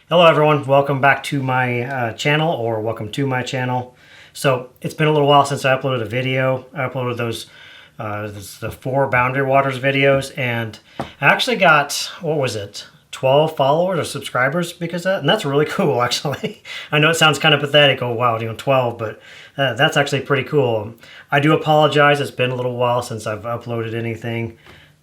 Hello everyone, welcome back to my channel, or welcome to my channel. So it's been a little while since I uploaded a video. I uploaded those the 4 Boundary Waters videos, and I actually got, what was it, 12 followers or subscribers because of that, and that's really cool actually. I know it sounds kind of pathetic, oh wow, 12, but that's actually pretty cool. I do apologize, it's been a little while since I've uploaded anything,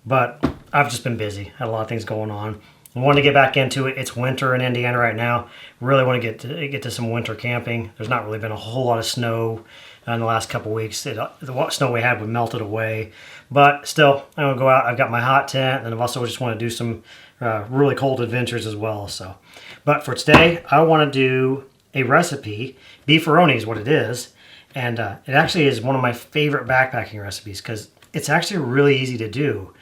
but I've just been busy, had a lot of things going on. I wanted to get back into it. It's winter in Indiana right now. Really want to get to some winter camping. There's not really been a whole lot of snow in the last couple weeks. The snow we had melted away, but still, I'm gonna go out. I've got my hot tent, and I've also just want to do some really cold adventures as well. So, but for today, I want to do a recipe. Beefaroni is what it is, and it actually is one of my favorite backpacking recipes because it's actually really easy to do,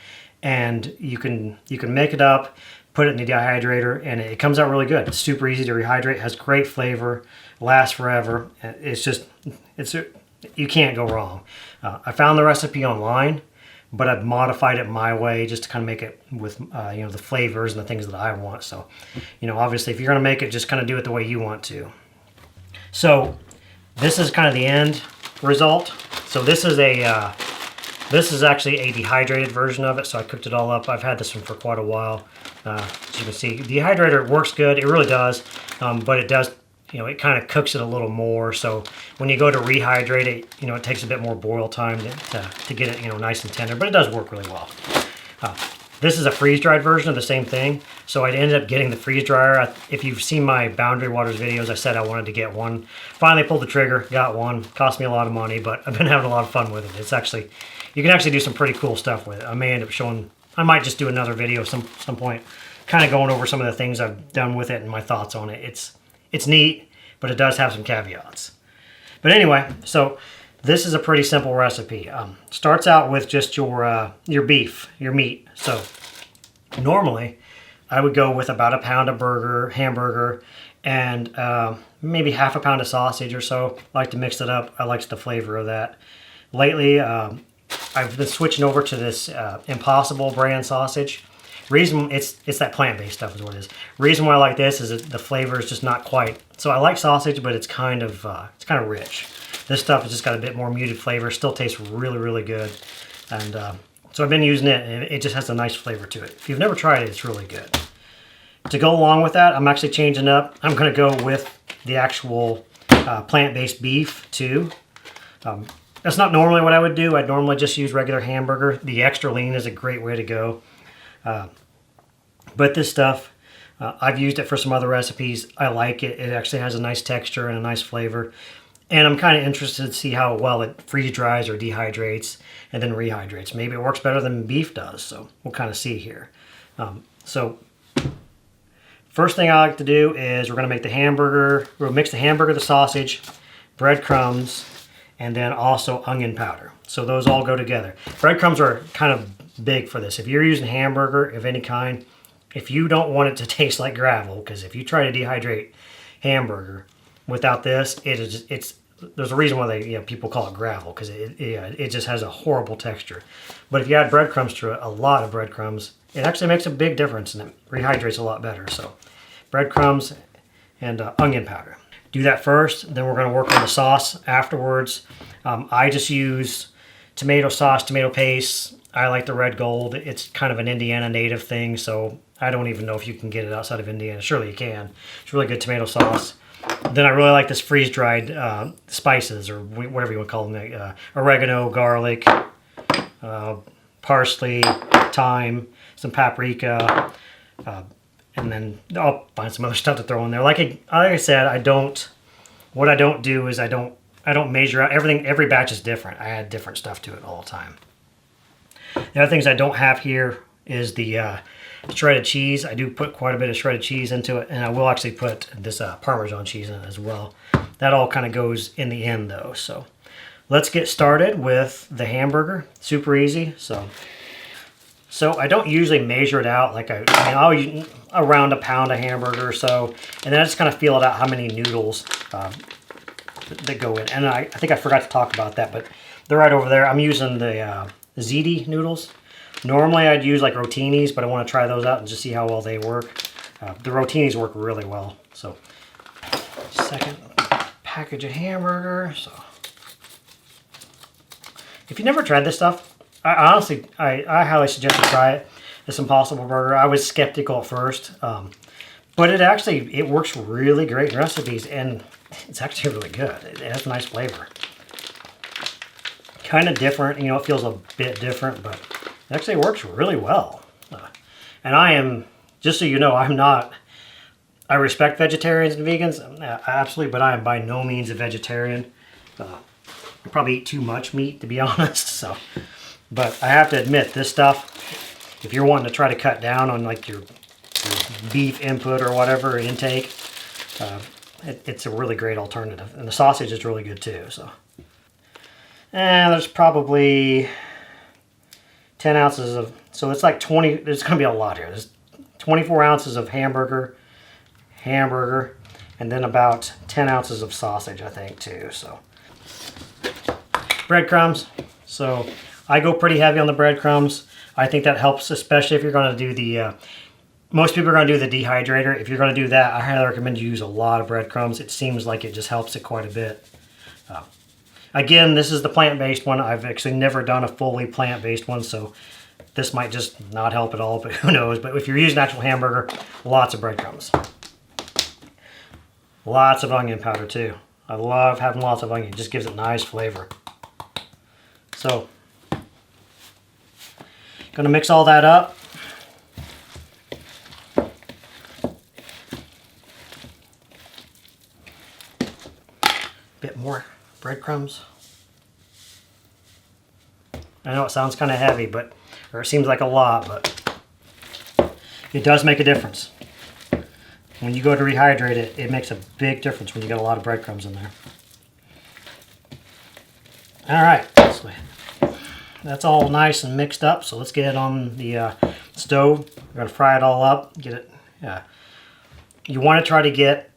and you can make it up, put it in the dehydrator, and it comes out really good. It's super easy to rehydrate, has great flavor, lasts forever. You can't go wrong. I found the recipe online, but I've modified it my way just to kind of make it with the flavors and the things that I want. So, obviously if you're gonna make it, just kind of do it the way you want to. So this is kind of the end result. So this is actually a dehydrated version of it, so I cooked it all up. I've had this one for quite a while. As you can see, the dehydrator works good. It really does, but it does, it kind of cooks it a little more. So when you go to rehydrate it, it takes a bit more boil time to get it, nice and tender, but it does work really well. This is a freeze-dried version of the same thing, so I ended up getting the freeze dryer. If you've seen my Boundary Waters videos, I said I wanted to get one. Finally pulled the trigger, got one. Cost me a lot of money, but I've been having a lot of fun with it. It's actually, you can actually do some pretty cool stuff with it. I may end up showing, I might just do another video some point, kind of going over some of the things I've done with it and my thoughts on it. It's neat, but it does have some caveats. But anyway, so this is a pretty simple recipe. Starts out with just your beef, your meat. So normally I would go with about a pound of hamburger, and maybe half a pound of sausage or so. I like to mix it up. I like the flavor of that. Lately, I've been switching over to this Impossible brand sausage. Reason it's that plant-based stuff is what it is. Reason why I like this is that the flavor is just not quite. So I like sausage, but it's kind of rich. This stuff has just got a bit more muted flavor. Still tastes really, really good, and so I've been using it, and it just has a nice flavor to it. If you've never tried it, it's really good. To go along with that, I'm actually changing up. I'm going to go with the actual plant-based beef too. That's not normally what I would do. I'd normally just use regular hamburger. The extra lean is a great way to go. But this stuff, I've used it for some other recipes. I like it. It actually has a nice texture and a nice flavor. And I'm kind of interested to see how well it freeze dries or dehydrates and then rehydrates. Maybe it works better than beef does, so we'll kind of see here. So first thing I like to do is we're going to make the hamburger. We'll mix the hamburger, the sausage, breadcrumbs, and then also onion powder. So those all go together. Breadcrumbs are kind of big for this. If you're using hamburger of any kind, if you don't want it to taste like gravel, because if you try to dehydrate hamburger without this, there's a reason why people call it gravel, because it just has a horrible texture. But if you add breadcrumbs to it, a lot of breadcrumbs, it actually makes a big difference and it rehydrates a lot better. So breadcrumbs and onion powder. Do that first, then we're going to work on the sauce afterwards. I just use tomato sauce, tomato paste. I like the red gold. It's kind of an Indiana native thing, so I don't even know if you can get it outside of Indiana. Surely you can. It's really good tomato sauce. Then I really like this freeze-dried spices, or whatever you want to call them, oregano, garlic, parsley, thyme, some paprika, and then I'll find some other stuff to throw in there. Like I said, what I don't do is I don't measure out everything. Every batch is different. I add different stuff to it all the time. The other things I don't have here is the shredded cheese. I do put quite a bit of shredded cheese into it, and I will actually put this Parmesan cheese in it as well. That all kind of goes in the end though. So let's get started with the hamburger. Super easy. So I don't usually measure it out. I'll use around a pound of hamburger or so, and then I just kind of feel it out how many noodles that go in. And I think I forgot to talk about that, but they're right over there. I'm using the ziti noodles. Normally I'd use like rotinis, but I want to try those out and just see how well they work. The rotinis work really well. So, second package of hamburger. So, if you never tried this stuff, I honestly highly suggest you try it. This Impossible Burger. I was skeptical at first, but it works really great in recipes, and it's actually really good. It has a nice flavor. Kind of different, you know, it feels a bit different, but it actually works really well. And I am, just so you know, I respect vegetarians and vegans, absolutely, but I am by no means a vegetarian. I probably eat too much meat, to be honest, so. But I have to admit, this stuff, if you're wanting to try to cut down on like your beef input or whatever intake, it's a really great alternative. And the sausage is really good too, so. And there's probably 10 ounces of, so it's like 20, there's going to be a lot here. There's 24 ounces of hamburger, and then about 10 ounces of sausage, I think, too. So, breadcrumbs. So, I go pretty heavy on the breadcrumbs. I think that helps, especially if you're going to do the, most people are going to do the dehydrator. If you're going to do that, I highly recommend you use a lot of breadcrumbs. It seems like it just helps it quite a bit. Again, this is the plant-based one. I've actually never done a fully plant-based one, so this might just not help at all, but who knows. But if you're using actual hamburger, lots of breadcrumbs. Lots of onion powder, too. I love having lots of onion. It just gives it nice flavor. So, gonna mix all that up. Bit more breadcrumbs. I know it sounds kind of heavy, or it seems like a lot, but it does make a difference. When you go to rehydrate it, it makes a big difference when you get a lot of breadcrumbs in there. All right, so that's all nice and mixed up. So let's get it on the stove. We're gonna fry it all up. Get it. You want to try to get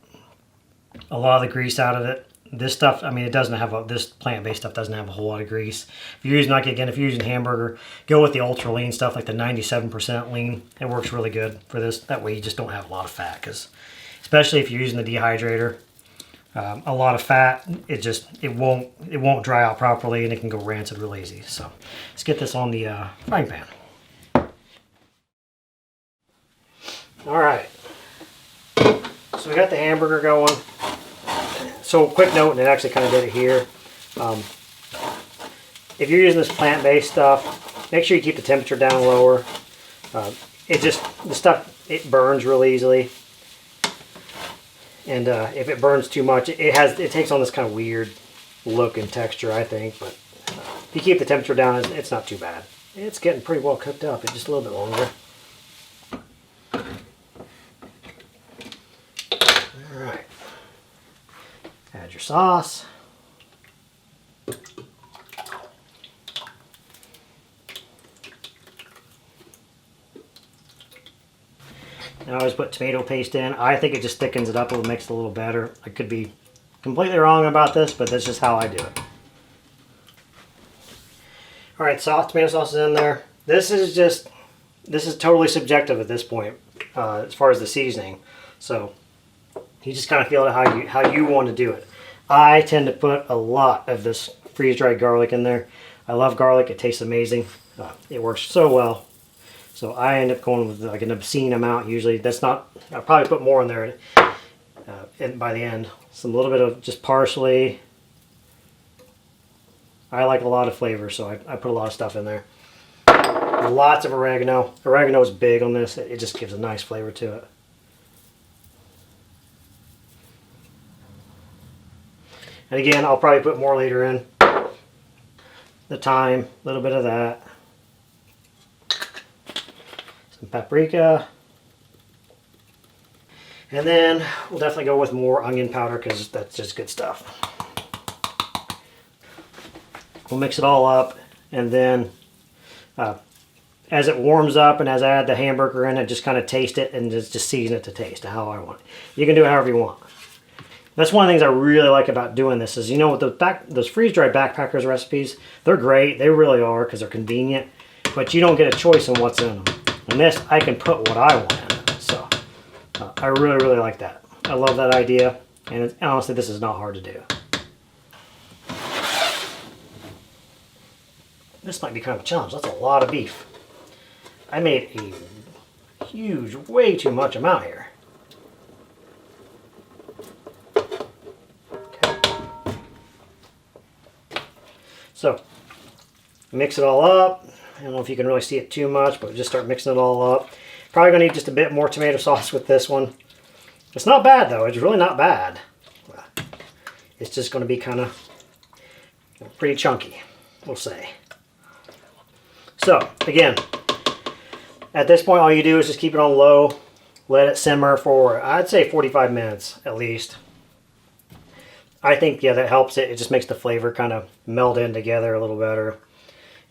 a lot of the grease out of it. This stuff, I mean, it doesn't have this plant-based stuff doesn't have a whole lot of grease. If you're using, like, again, if you're using hamburger, go with the ultra lean stuff, like the 97% lean. It works really good for this. That way you just don't have a lot of fat, because especially if you're using the dehydrator, a lot of fat, it won't dry out properly, and it can go rancid real easy. So let's get this on the frying pan. All right. So we got the hamburger going. So quick note, and it actually kind of did it here. If you're using this plant-based stuff, make sure you keep the temperature down lower. The stuff, it burns real easily. And if it burns too much, it takes on this kind of weird look and texture, I think. But if you keep the temperature down, it's not too bad. It's getting pretty well cooked up. It's just a little bit longer. All right. Add your sauce. I always put tomato paste in. I think it just thickens it up. It makes it a little better. I could be completely wrong about this, but that's just how I do it. All right, tomato sauce is in there. This is totally subjective at this point as far as the seasoning. So you just kind of feel it how you want to do it. I tend to put a lot of this freeze-dried garlic in there. I love garlic. It tastes amazing. It works so well. So I end up going with like an obscene amount usually. I'll probably put more in there by the end. Some little bit of just parsley. I like a lot of flavor, so I put a lot of stuff in there. Lots of oregano. Oregano is big on this. It just gives a nice flavor to it. And again, I'll probably put more later in. The thyme, a little bit of that. Some paprika. And then we'll definitely go with more onion powder because that's just good stuff. We'll mix it all up, and then as it warms up and as I add the hamburger in, I just kind of taste it and just season it to taste how I want it. You can do it however you want. That's one of the things I really like about doing this is, you know, with those freeze-dried backpackers recipes, they're great. They really are because they're convenient, but you don't get a choice in what's in them. In this, I can put what I want in it. So I really, really like that. I love that idea, and honestly, this is not hard to do. This might be kind of a challenge. That's a lot of beef. I made a huge, way too much amount here. Okay. So, mix it all up. I don't know if you can really see it too much, but just start mixing it all up. Probably going to need just a bit more tomato sauce with this one. It's not bad though. It's really not bad. It's just going to be kind of pretty chunky, we'll say. So, again, at this point all you do is just keep it on low, let it simmer for, I'd say 45 minutes at least. I think, yeah, that helps it. It just makes the flavor kind of meld in together a little better.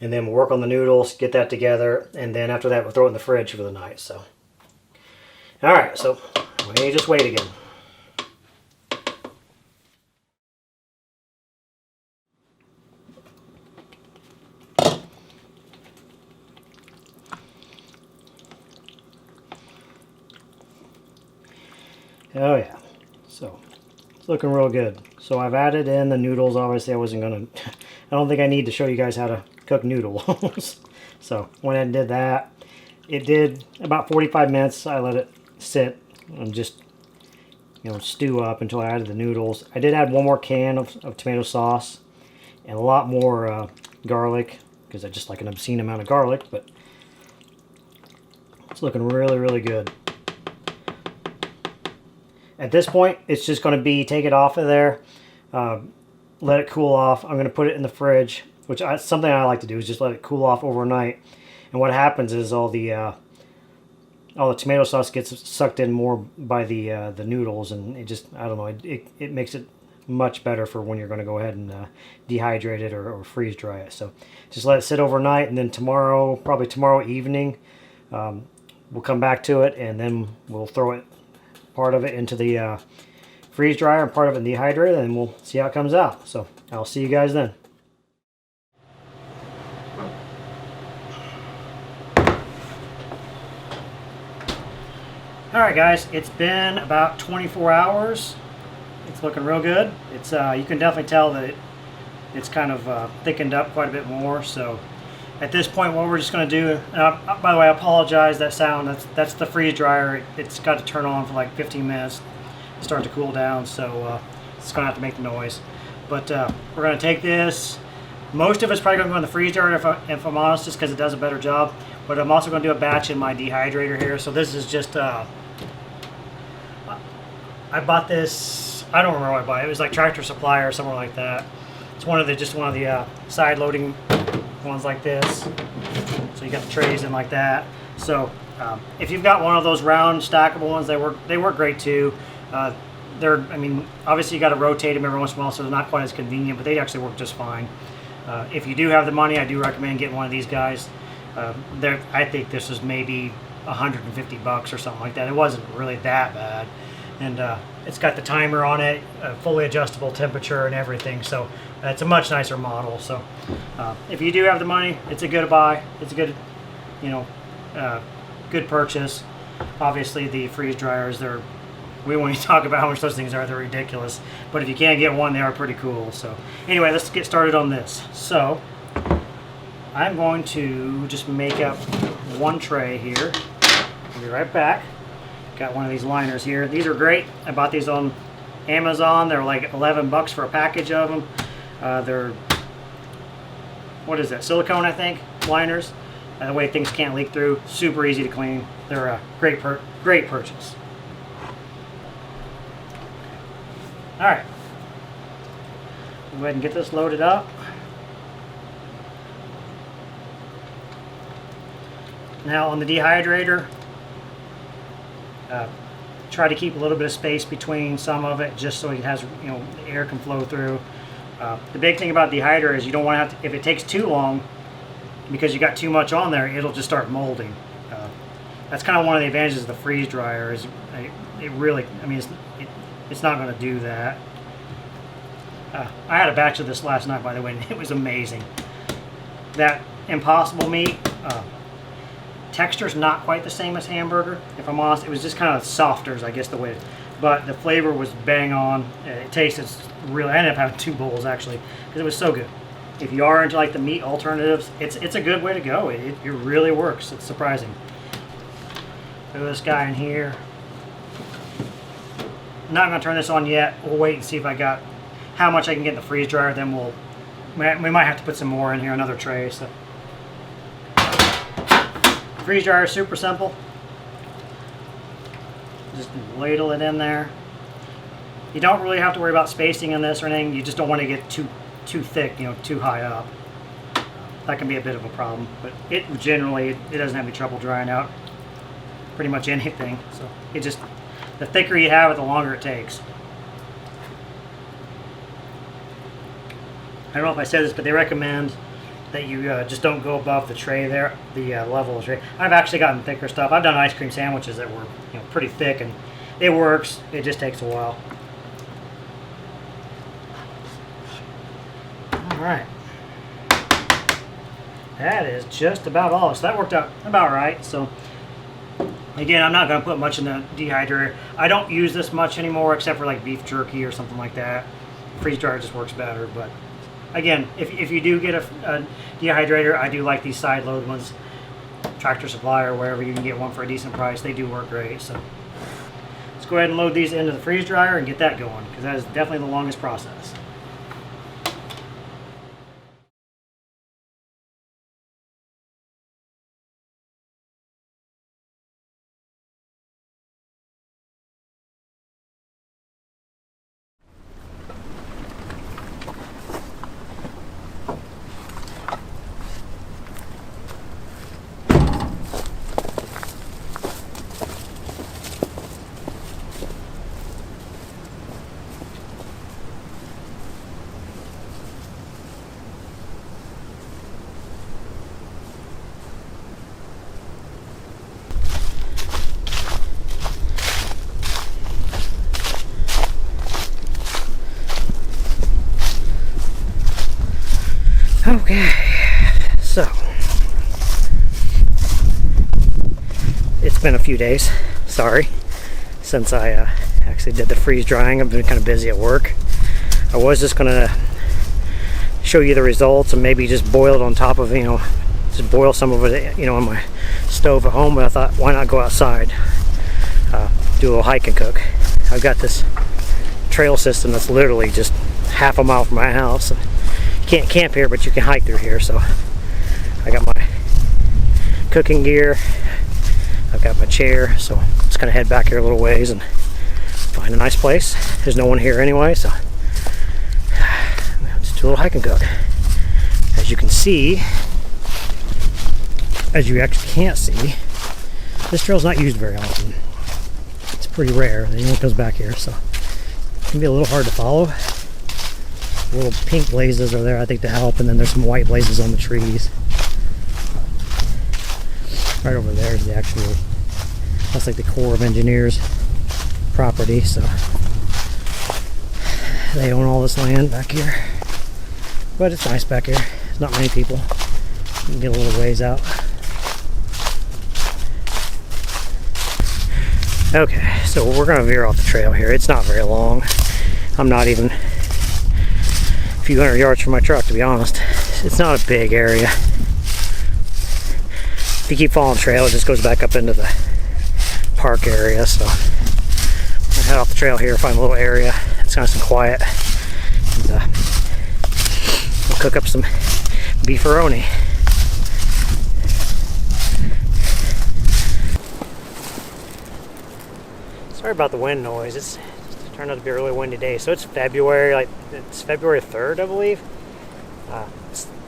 And then we'll work on the noodles, get that together, and then after that we'll throw it in the fridge for the night. So, all right, so we just wait again. Oh yeah, so it's looking real good. So I've added in the noodles. Obviously I wasn't gonna, I don't think I need to show you guys how to cook noodles. So went ahead and did that. It did about 45 minutes. I let it sit and just, stew up until I added the noodles. I did add one more can of tomato sauce and a lot more garlic, because I just like an obscene amount of garlic, but it's looking really, really good. At this point, it's just going to be, take it off of there, let it cool off. I'm going to put it in the fridge, which something I like to do is just let it cool off overnight. And what happens is all the tomato sauce gets sucked in more by the noodles, and it just, I don't know, it makes it much better for when you're going to go ahead and dehydrate it or freeze dry it. So just let it sit overnight, and then tomorrow, probably tomorrow evening, we'll come back to it, and then we'll throw it, part of it into the freeze dryer and part of it in the dehydrator, and we'll see how it comes out. So I'll see you guys then. Alright guys, it's been about 24 hours. It's looking real good. It's you can definitely tell that it's kind of thickened up quite a bit more. So at this point, what we're just going to do, by the way, I apologize, that sound, that's the freeze dryer. It's got to turn on for like 15 minutes to start to cool down, so it's going to have to make the noise. But we're going to take this. Most of it's probably going to go in the freeze dryer if I'm honest, just because it does a better job. But I'm also going to do a batch in my dehydrator here. So this is just, I bought this, I don't remember what I bought. It was like Tractor Supply or somewhere like that. It's one of the side loading ones like this. So you got the trays in like that. So if you've got one of those round stackable ones, they work great too. I mean, obviously you got to rotate them every once in a while, so they're not quite as convenient, but they actually work just fine. If you do have the money, I do recommend getting one of these guys. I think this was maybe $150 or something like that. It wasn't really that bad, and it's got the timer on it, fully adjustable temperature and everything. So it's a much nicer model. So if you do have the money, it's a good buy. It's a good, good purchase. Obviously, the freeze dryers, we won't even talk about how much those things are. They're ridiculous. But if you can get one, they are pretty cool. So anyway, let's get started on this. So I'm going to just make up one tray here. I'll be right back. Got one of these liners here. These are great. I bought these on Amazon. They're like $11 for a package of them. They're, what is that, silicone, I think, liners. That way things can't leak through. Super easy to clean. They're a great purchase. All right. Go ahead and get this loaded up. Now on the dehydrator, try to keep a little bit of space between some of it, just so it has, the air can flow through. The big thing about dehydrator is you don't want to have to, if it takes too long, because you got too much on there, it'll just start molding. That's kind of one of the advantages of the freeze dryer, is it's not going to do that. I had a batch of this last night, by the way, and it was amazing. That Impossible meat, Texture's not quite the same as hamburger, if I'm honest. It was just kind of softer, is I guess the way. But the flavor was bang on. It tasted really. I ended up having 2 bowls actually because it was so good. If you are into like the meat alternatives, it's a good way to go. It really works. It's surprising. Throw this guy in here. I'm not going to turn this on yet. We'll wait and see if I got how much I can get in the freeze dryer. Then we might have to put some more in here, another tray. So freeze dryer is super simple. Just ladle it in there. You don't really have to worry about spacing in this or anything. You just don't want to get too thick, you know, too high up. That can be a bit of a problem, but it generally doesn't have any trouble drying out pretty much anything. So it just, the thicker you have it, the longer it takes. I don't know if I said this, but they recommend that you just don't go above the tray there, the level of the tray. I've actually gotten thicker stuff. I've done ice cream sandwiches that were, you know, pretty thick, and it works. It just takes a while. All right. That is just about all. So that worked out about right. So again, I'm not going to put much in the dehydrator. I don't use this much anymore, except for like beef jerky or something like that. Freeze dryer just works better. But again, if you do get a dehydrator, I do like these side load ones. Tractor Supply or wherever you can get one for a decent price. They do work great. So let's go ahead and load these into the freeze dryer and get that going, because that is definitely the longest process. Okay, so it's been a few days, sorry, since I actually did the freeze drying. I've been kind of busy at work. I was just gonna show you the results and maybe just boil it on top of, you know, just boil some of it, you know, on my stove at home, but I thought, why not go outside, do a little hike and cook. I've got this trail system that's literally just half a mile from my house. Can't camp here, but you can hike through here. So I got my cooking gear, I've got my chair, so just gonna head back here a little ways and find a nice place. There's no one here anyway, so just do a little hike and cook. As you can see, as you actually can't see, this trail's not used very often. It's pretty rare that anyone comes back here, so it can be a little hard to follow. Little pink blazes are there, I think, to help, and then there's some white blazes on the trees. Right over there is the actual, that's like the Corps of Engineers property, so they own all this land back here. But it's nice back here. There's not many people. You can get a little ways out. Okay, so we're gonna veer off the trail here. It's not very long. I'm not even a few hundred yards from my truck, to be honest. It's not a big area. If you keep following the trail, it just goes back up into the park area. So I'll head off the trail here, find a little area. It's nice and quiet. And, we'll cook up some beefaroni. Sorry about the wind noise. It's turned out to be a really windy day. So it's February, like it's February 3rd, I believe.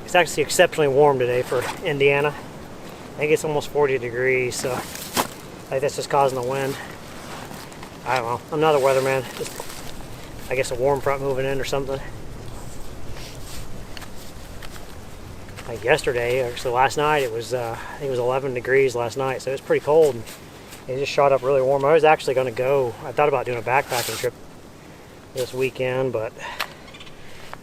It's actually exceptionally warm today for Indiana. I think it's almost 40 degrees, so I think that's just causing the wind. I don't know. I'm not a weatherman. Just, I guess, a warm front moving in or something. Like yesterday, actually last night, it was I think it was 11 degrees last night, so it was pretty cold. It just shot up really warm. I was actually going to go, I thought about doing a backpacking trip this weekend, but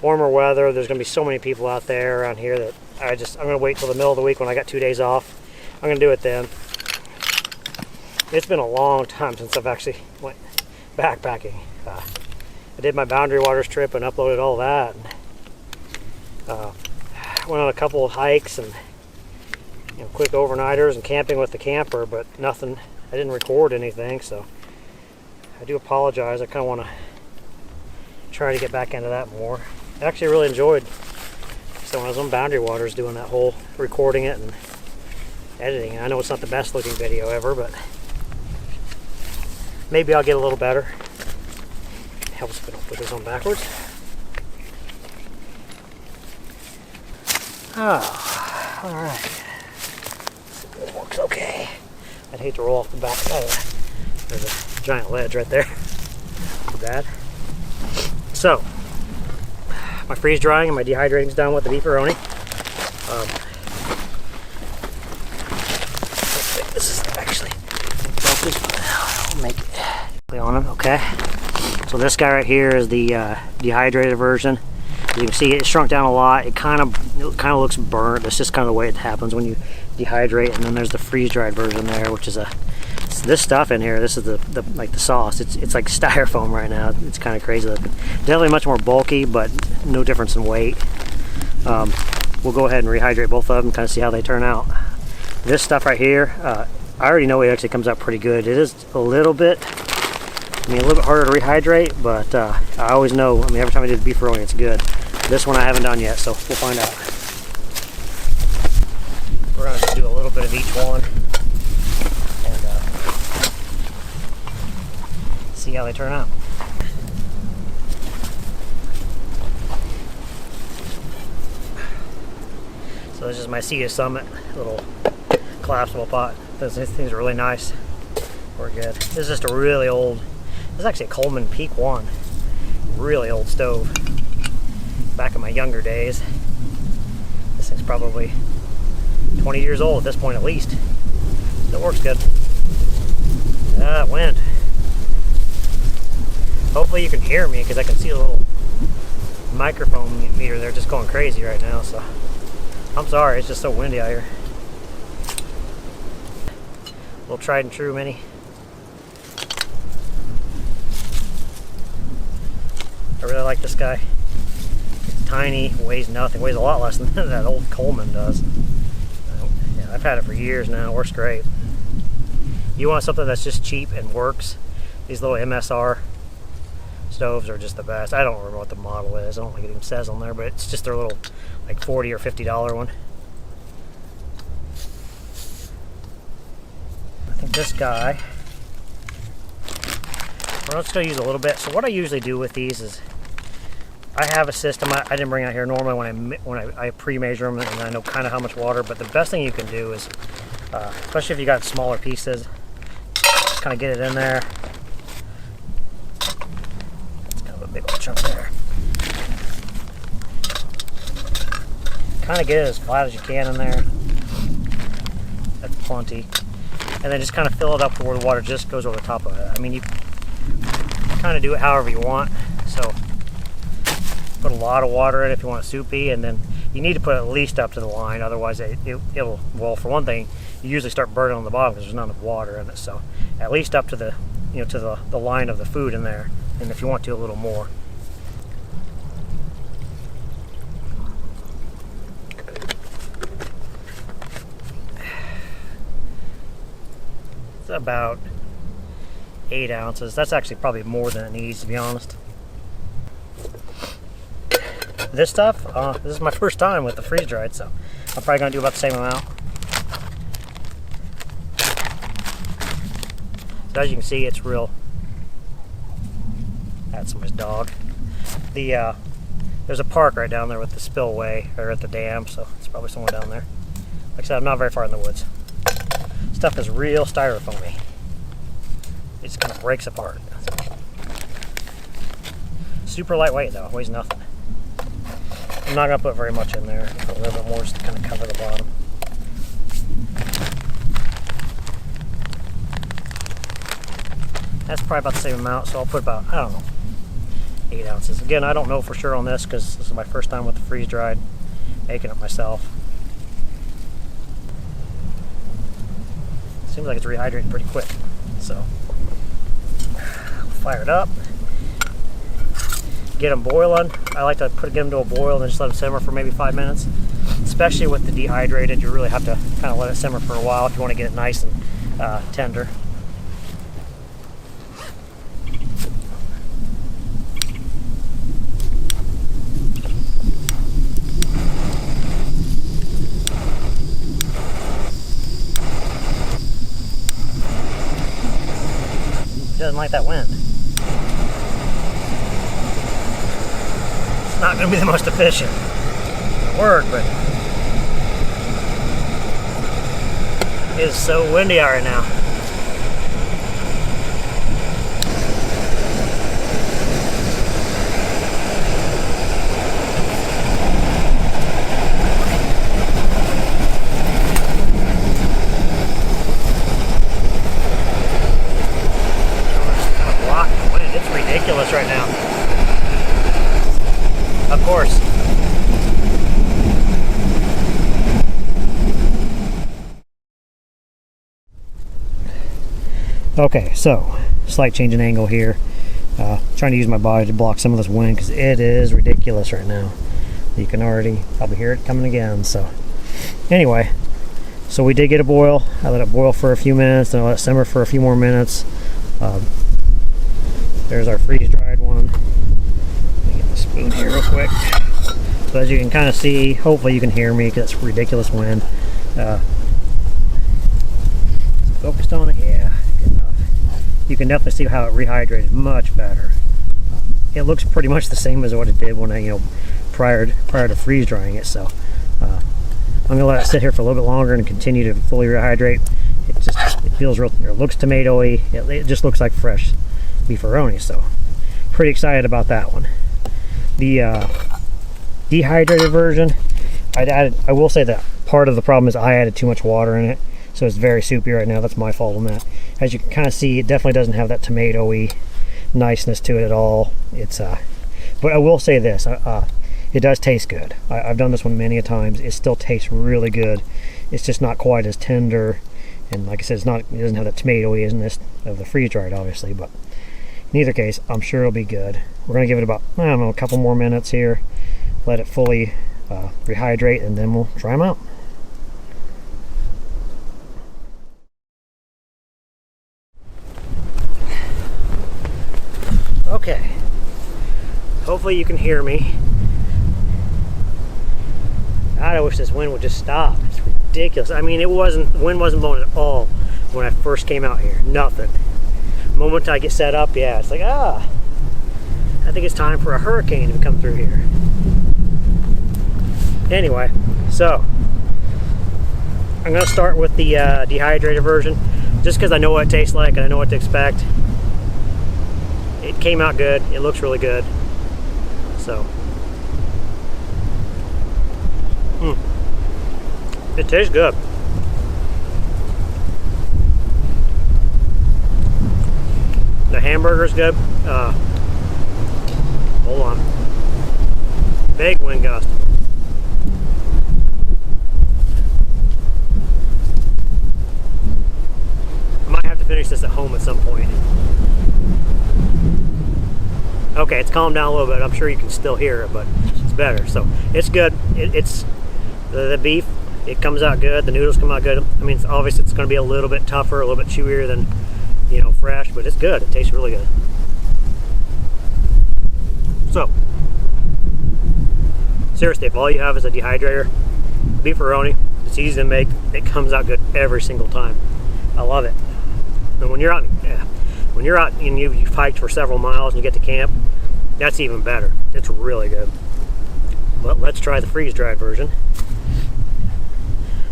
warmer weather, there's going to be so many people out there around here that I'm going to wait till the middle of the week when I got 2 days off. I'm gonna do it then. It's been a long time since I've actually went backpacking. I did my Boundary Waters trip and uploaded all that. And, went on a couple of hikes and quick overnighters and camping with the camper, but nothing. I didn't record anything, so I do apologize. I kind of want to try to get back into that more. I actually really enjoyed. So when I was on Boundary Waters doing that whole recording it and editing, I know it's not the best looking video ever, but maybe I'll get a little better. Helps if I don't put this on backwards. Oh, all right. It works okay. I'd hate to roll off the back. Oh, there's a giant ledge right there. Too bad. So, my freeze drying and my dehydrating is done with the Beefaroni. This is actually broken. I'll make it on them. Okay. So this guy right here is the dehydrated version. As you can see, it shrunk down a lot. It kind of looks burnt. That's just kind of the way it happens when you dehydrate. And then there's the freeze-dried version there, which is this stuff in here. This is the sauce. It's like styrofoam right now. It's kind of crazy looking. Definitely much more bulky, but no difference in weight. We'll go ahead and rehydrate both of them, kind of see how they turn out. This stuff right here, I already know it actually comes out pretty good. It is a little bit harder to rehydrate, but I always know. Every time I do the Beefaroni, it's good. This one I haven't done yet, so we'll find out. We're going to do a little bit of each one and see how they turn out. So this is my Sea Summit little collapsible pot. These things are really nice. We're good. This is just a really old. This is actually a Coleman Peak 1. Really old stove. Back in my younger days. This thing's probably 20 years old at this point at least. So it works good. Ah, wind. Hopefully you can hear me because I can see a little microphone meter there just going crazy right now. So I'm sorry, it's just so windy out here. A little tried and true mini. I really like this guy. It's tiny, weighs nothing, weighs a lot less than that old Coleman does. Yeah, I've had it for years now, it works great. You want something that's just cheap and works, these little MSR stoves are just the best. I don't remember what the model is, I don't think it even says on there, but it's just their little like $40 or $50 one. I think this guy, we're just going to use a little bit. So what I usually do with these is I have a system I didn't bring out here. Normally when I pre-measure them and I know kind of how much water, but the best thing you can do is, especially if you got smaller pieces, just kind of get it in there. It's kind of a big old chunk there. Kind of get it as flat as you can in there. That's plenty. And then just kind of fill it up to where the water just goes over the top of it. You kind of do it however you want. So put a lot of water in it if you want it soupy, and then you need to put it at least up to the line, otherwise it'll, well, for one thing, you usually start burning on the bottom because there's not enough water in it. So at least up to the, to the line of the food in there, and if you want to, a little more. It's about 8 ounces. That's actually probably more than it needs, to be honest. This stuff, this is my first time with the freeze dried, so I'm probably going to do about the same amount. So as you can see, it's real. That's somebody's dog. There's a park right down there with the spillway, or at the dam, so it's probably somewhere down there. Like I said, I'm not very far in the woods. Stuff is real styrofoamy. It just kind of breaks apart. Super lightweight though, weighs nothing. I'm not going to put very much in there, a little bit more just to kind of cover the bottom. That's probably about the same amount, so I'll put about, I don't know, 8 ounces. Again, I don't know for sure on this because this is my first time with the freeze dried, making it myself. seems like it's rehydrating pretty quick. So fire it up, get them boiling. I like to get them to a boil and then just let them simmer for maybe 5 minutes. Especially with the dehydrated, you really have to kind of let it simmer for a while if you want to get it nice and tender. Doesn't like that wind. It's not going to be the most efficient word, but it is so windy out right now. It's ridiculous right now. Of course. Okay, so slight change in angle here. Trying to use my body to block some of this wind because it is ridiculous right now. You can already probably hear it coming again. So anyway, so we did get a boil. I let it boil for a few minutes, then I let it simmer for a few more minutes. There's our freeze-dried one. Let me get the spoon here real quick. So as you can kind of see, hopefully you can hear me because it's ridiculous wind. Focused on it, yeah, good enough. You can definitely see how it rehydrated much better. It looks pretty much the same as what it did when I, prior to freeze drying it. So I'm gonna let it sit here for a little bit longer and continue to fully rehydrate. It feels real. It looks tomatoey. It just looks like fresh beefaroni. So pretty excited about that one. The dehydrated version, I will say that part of the problem is I added too much water in it, so it's very soupy right now. That's my fault on that. As you can kind of see, it definitely doesn't have that tomatoey niceness to it at all. But I will say this, it does taste good. I've done this one many a times. It still tastes really good. It's just not quite as tender, and like I said, it doesn't have that tomatoey-isness of the freeze-dried, obviously. But in either case, I'm sure it'll be good. We're gonna give it about, I don't know, a couple more minutes here, let it fully rehydrate, and then we'll try them out. Okay, hopefully you can hear me. God, I wish this wind would just stop. It's ridiculous. I mean, the wind wasn't blowing at all when I first came out here. Nothing. The moment I get set up, yeah, it's like, I think it's time for a hurricane to come through here. Anyway, so I'm gonna start with the dehydrated version, just because I know what it tastes like and I know what to expect. It came out good. It looks really good. So, it tastes good. The hamburger's good. Hold on. Big wind gust. I might have to finish this at home at some point. Okay, it's calmed down a little bit. I'm sure you can still hear it, but it's better. So it's good. It's the beef. It comes out good. The noodles come out good. I mean, obviously it's going to be a little bit tougher, a little bit chewier than, fresh, but it's good. It tastes really good. So seriously, if all you have is a dehydrator, beefaroni, it's easy to make. It comes out good every single time. I love it. And when you're out and you've hiked for several miles and you get to camp, that's even better. It's really good. But let's try the freeze-dried version.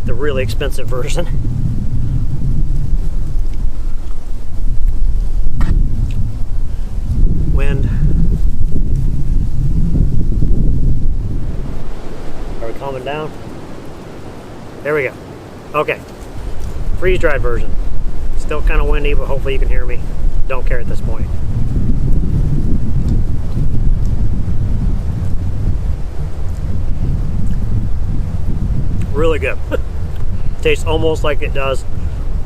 The really expensive version. Wind. Are we calming down? There we go. Okay. Freeze-dried version. Still kind of windy, but hopefully you can hear me. Don't care at this point. Really good. Tastes almost like it does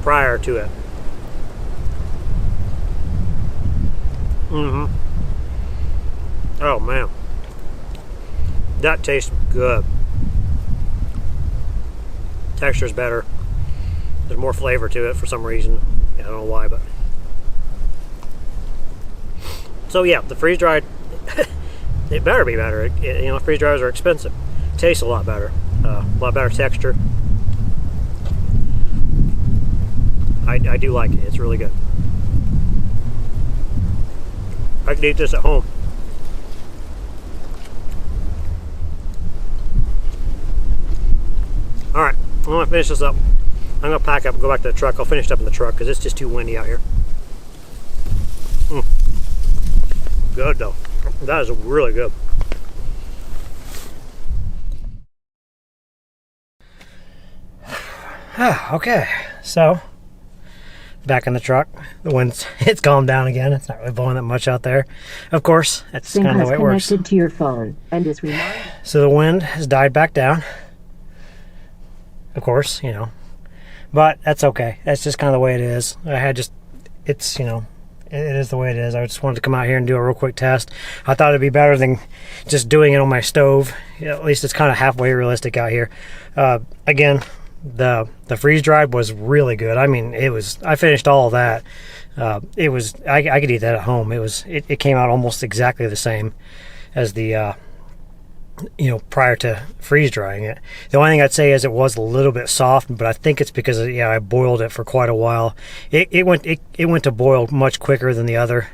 prior to it. Oh man, that tastes good. Texture's better. There's more flavor to it for some reason. I don't know why, but so yeah, the freeze dried. It better be better. You know, freeze dryers are expensive. Tastes a lot better. A lot better texture. I do like it. It's really good. I could eat this at home. Alright, I'm going to finish this up. I'm going to pack up and go back to the truck. I'll finish it up in the truck because it's just too windy out here. Good though. That is really good. Okay, so back in the truck. The wind's it's calmed down again. It's not really blowing that much out there. Of course, that's kind of the way it works. Connected to your phone and is reminded. So the wind has died back down. Of course, you know, but that's okay. That's just kind of the way it is. It's, you know, it is the way it is. I just wanted to come out here and do a real quick test. I thought it'd be better than just doing it on my stove. At least it's kind of halfway realistic out here. Again, the freeze dried was really good. I mean, I finished all of that. I could eat that at home. It came out almost exactly the same as the you know, prior to freeze drying it. The only thing I'd say is it was a little bit soft, but I think it's because I boiled it for quite a while. It went to boil much quicker than the other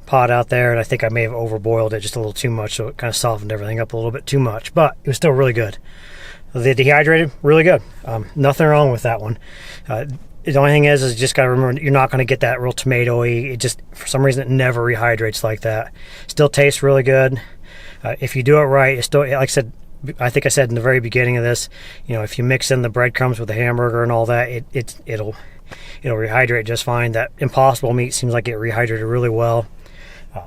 pot out there, and I think I may have overboiled it just a little too much, so it kind of softened everything up a little bit too much, but it was still really good. The dehydrated, really good. Nothing wrong with that one. The only thing is you just got to remember, you're not going to get that real tomatoey. It just, for some reason, it never rehydrates like that. Still tastes really good. If you do it right, it's still, like I said, I think I said in the very beginning of this, you know, if you mix in the breadcrumbs with the hamburger and all that, it'll rehydrate just fine. That Impossible meat seems like it rehydrated really well.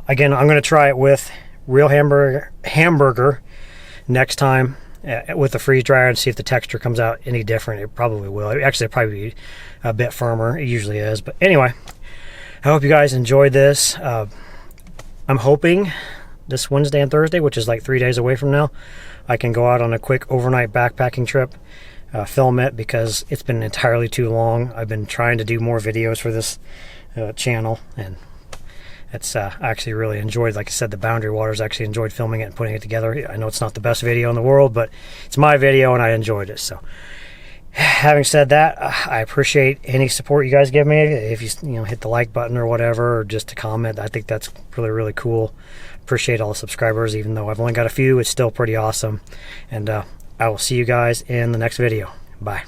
Again, I'm going to try it with real hamburger next time with the freeze dryer and see if the texture comes out any different. It probably will. Actually, it'll probably be a bit firmer. It usually is. But anyway, I hope you guys enjoyed this. I'm hoping this Wednesday and Thursday, which is like 3 days away from now, I can go out on a quick overnight backpacking trip, film it, because it's been entirely too long. I've been trying to do more videos for this channel, and it's I actually really enjoyed, like I said, the Boundary Waters. Actually enjoyed filming it and putting it together. I know it's not the best video in the world, but it's my video and I enjoyed it. So having said that, I appreciate any support you guys give me. If you hit the like button or whatever, or just a comment, I think that's really, really cool. Appreciate all the subscribers. Even though I've only got a few, it's still pretty awesome. And I will see you guys in the next video. Bye.